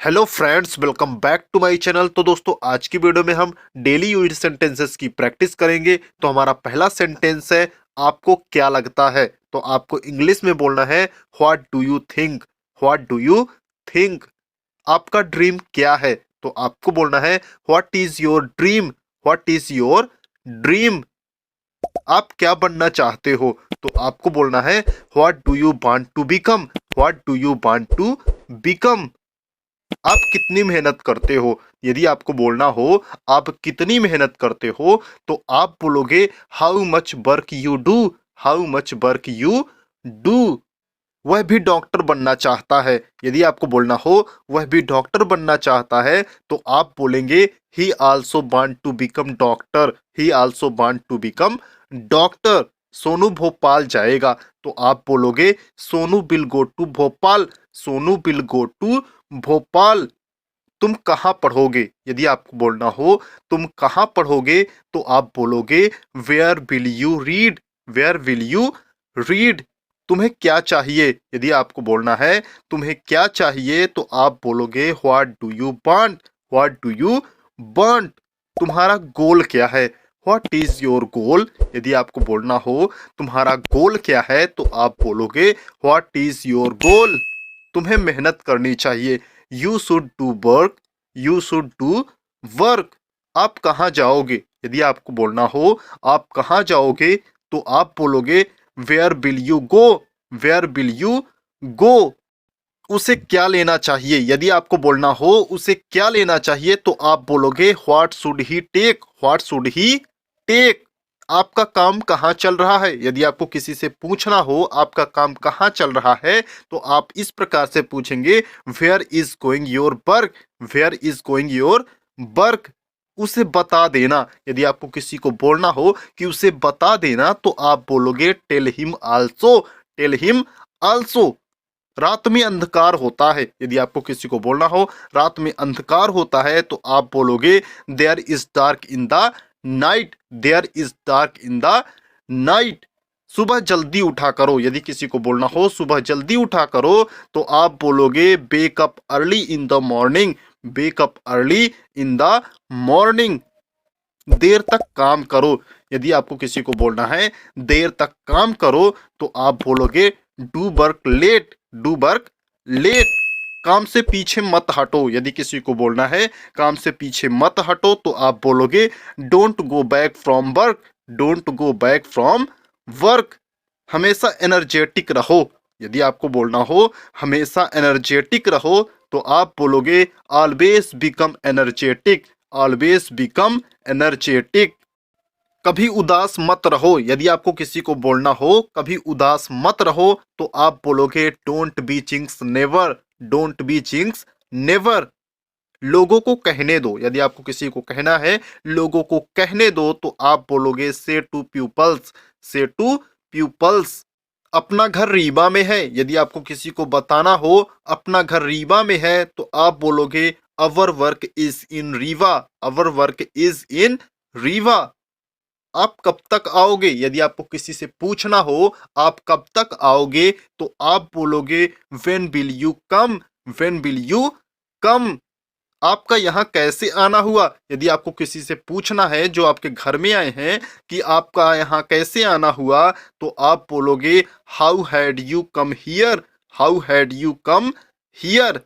Hello friends, welcome back to my channel. तो दोस्तों, आज की वीडियो में हम डेली यूज सेंटेंसेस की प्रैक्टिस करेंगे। तो हमारा पहला सेंटेंस है, आपको क्या लगता है। तो आपको इंग्लिश में बोलना है what do you think. What do you think. आपका ड्रीम क्या है। तो आपको बोलना है what is your dream. What is your dream. आप क्या बनना चाहते हो। तो आपको बोलना है what do you want to become. What do you want to become. आप कितनी मेहनत करते हो। यदि आपको बोलना हो आप कितनी मेहनत करते हो, तो आप बोलोगे how much work you do. How much work you do. वह भी डॉक्टर बनना चाहता है। यदि आपको बोलना हो वह भी डॉक्टर बनना चाहता है, तो आप बोलेंगे he also want to become doctor. He also want to become doctor. Sonu Bhopal जाएगा, तो आप बोलोगे Sonu will go to Bhopal. Sonu will go to Bhopal. तुम कहाँ पढ़ोगे। यदि आपको बोलना हो तुम कहाँ पढ़ोगे, तो आप बोलोगे where will you read. Where will you read. तुम्हें क्या चाहिए। यदि आपको बोलना है तुम्हें क्या चाहिए, तो आप बोलोगे what do you want. What do you want. तुम्हारा गोल क्या है। What is your goal. यदि आपको बोलना हो तुम्हारा गोल क्या है, तो आप बोलोगे व्हाट इज योर गोल। तुम्हें मेहनत करनी चाहिए। You should do work. You should do work. आप कहाँ जाओगे। यदि आपको बोलना हो आप कहाँ जाओगे, तो आप बोलोगे where will you go. Where will you go. उसे क्या लेना चाहिए। यदि आपको बोलना हो उसे क्या लेना चाहिए, तो आप बोलोगे what should he take. What should he take. आपका काम कहाँ चल रहा है। यदि आपको किसी से पूछना हो आपका काम कहाँ चल रहा है, तो आप इस प्रकार से पूछेंगे where is going your work. Where is going your work. उसे बता देना। यदि आपको किसी को बोलना हो कि उसे बता देना, तो आप बोलोगे tell him also. Tell him also. रात में अंधकार होता है। यदि आपको किसी को बोलना हो रात में अंधकार होता है, तो आप बोलोगे there is dark in the night. There is dark in the night. सुबह जल्दी उठा करो। यदि किसी को बोलना हो सुबह जल्दी उठा करो, तो आप बोलोगे wake up early in the morning. Wake up early in the morning. देर तक काम करो। यदि आपको किसी को बोलना है देर तक काम करो, तो आप बोलोगे do work late. Do work late. काम से पीछे मत हटो। यदि किसी को बोलना है काम से पीछे मत हटो, तो आप बोलोगे don't go back from work. Don't go back from work. हमेशा एनर्जेटिक रहो। यदि आपको बोलना हो हमेशा एनर्जेटिक रहो, तो आप बोलोगे always become energetic. Always become energetic. कभी उदास मत रहो। यदि आपको किसी को बोलना हो कभी उदास मत रहो, तो आप बोलोगे don't be chinks never. Don't be chinks never. लोगों को कहने दो। यदि आपको किसी को कहना है लोगों को कहने दो, तो आप बोलोगे से टू पीपल्स। से टू पीपल्स। अपना घर रीवा में है। यदि आपको किसी को बताना हो अपना घर रीवा में है, तो आप बोलोगे our work is in Rewa. Our work is in Rewa. आप कब तक आओगे। यदि आपको किसी से पूछना हो आप कब तक आओगे, तो आप बोलोगे when will you come. When will you come. आपका यहाँ कैसे आना हुआ। यदि आपको किसी से पूछना है जो आपके घर में आए हैं कि आपका यहाँ कैसे आना हुआ, तो आप बोलोगे how had you come here. How had you come here.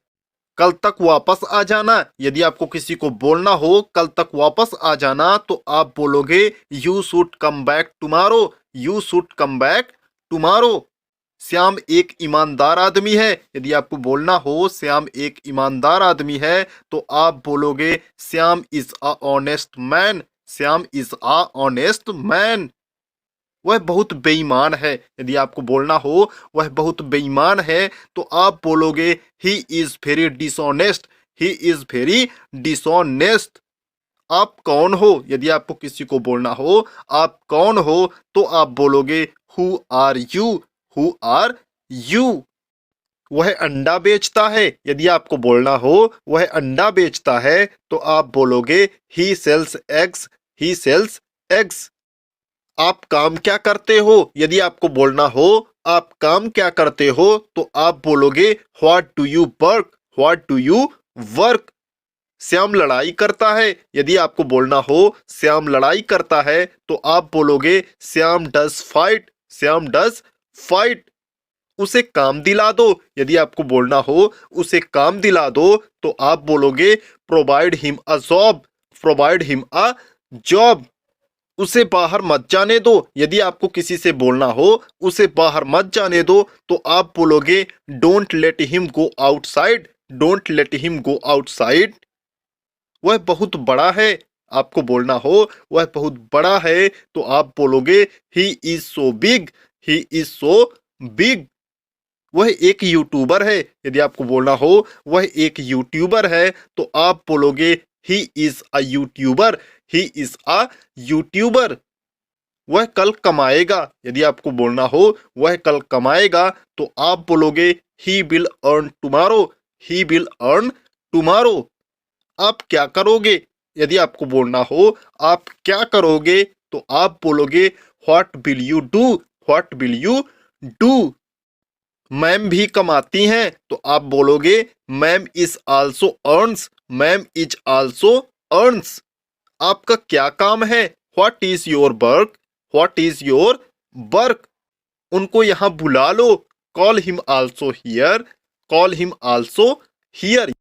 कल तक वापस आ जाना। यदि आपको किसी को बोलना हो कल तक वापस आ जाना, तो आप बोलोगे you should come back tomorrow. You should come back tomorrow. Shyam एक ईमानदार आदमी है। यदि आपको बोलना हो श्याम एक ईमानदार आदमी है, तो आप बोलोगे Shyam is a honest man. Shyam is a honest man. वह बहुत बेईमान है। यदि आपको बोलना हो वह बहुत बेईमान है, तो आप बोलोगे he is very dishonest. He is very dishonest. आप कौन हो। यदि आपको किसी को बोलना हो आप कौन हो, तो आप बोलोगे who are you. Who are you. वह अंडा बेचता है। यदि आपको बोलना हो वह अंडा बेचता है, तो आप बोलोगे ही सेल्स एग्स। ही सेल्स एग्स। आप काम क्या करते हो। यदि आपको बोलना हो आप काम क्या करते हो, तो आप बोलोगे what do you work. What do you work, Shyam लड़ाई करता है। यदि आपको बोलना हो श्याम लड़ाई करता है तो आप बोलोगे Shyam does fight, Shyam does fight. उसे काम दिला दो, यदि आपको बोलना हो उसे काम दिला दो तो आप बोलोगे provide him a job, provide him a job. उसे बाहर मत जाने दो, यदि आपको किसी से बोलना हो उसे बाहर मत जाने दो तो आप बोलोगे don't let him go outside, don't let him go outside. वह बहुत बड़ा है, आपको बोलना हो वह बहुत बड़ा है तो आप बोलोगे he is so big, he is so big. वह एक यूट्यूबर है, यदि आपको बोलना हो वह एक यूट्यूबर है तो आप बोलोगे he is a YouTuber, he is a YouTuber. वह कल कमाएगा, यदि आपको बोलना हो वह कल कमाएगा तो आप बोलोगे he will earn tomorrow, he will earn tomorrow. आप क्या करोगे, यदि आपको बोलना हो आप क्या करोगे तो आप बोलोगे what will you do, what will you do. Ma'am भी कमाती हैं तो आप बोलोगे ma'am is also earns, ma'am is also earns. आपका क्या काम है, what is your work, what is your work. उनको यहाँ बुला लो, call him also here, call him also here.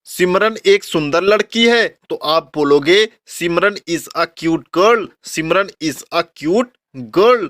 Simran एक सुंदर लड़की है तो आप बोलोगे Simran is a cute girl, Simran is a cute girl.